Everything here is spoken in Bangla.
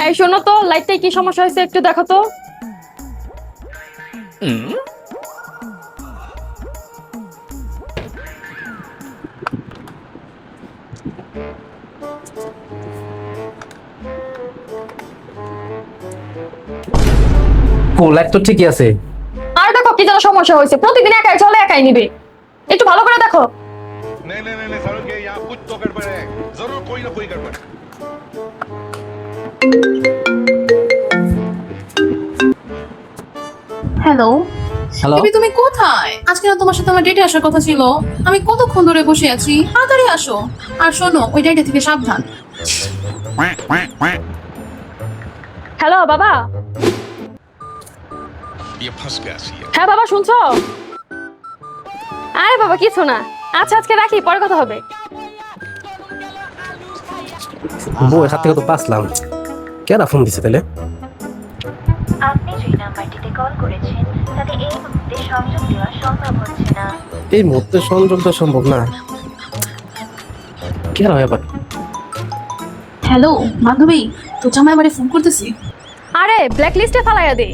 এই শোনো তো, লাইটটাই কি সমস্যা হয়েছে একটু দেখো তো। লাইট তো ঠিকই আছে। আর দেখো কি যেন সমস্যা হয়েছে, প্রতিদিন একাই চলে একাই নিবে, একটু ভালো করে দেখো। नहीं नहीं नहीं नहीं सारुण के यहाँ कुछ तो गड़बड़ है, जरूर कोई ना कोई गड़बड़ है। হ্যালো হ্যালো, বেবি, তুমি কোথায়? আজকে না তোমার সাথে আমার ডেটে আসার কথা ছিল। আমি কতক্ষণ ধরে বসে আছি, তাড়াতাড়ি আসো। আর শোনো, ওই ডেটে থেকে সাবধান। হ্যালো বাবা। ये फंस गया सी है। হ্যাঁ বাবা, শুনছো? আরে বাবা কিছু না, আচ্ছা আজকে রাখি, পরে কথা হবে। বউ হাত থেকে তো বাঁচলাম। কেরা ফোন দিছে তাহলে? আপনি যে নাম্বারটিতে কল করেছেন তাতে এই মুহূর্তে সংযোগ দেওয়া সম্ভব হচ্ছে না। এই মুহূর্তে সংযোগ তো সম্ভব না। কেরা ব্যাপার? হ্যালো বান্ধবী, তো জামাই বাড়ি ফোন করতেছি। আরে ব্ল্যাক লিস্টে ফালাইয়া দে।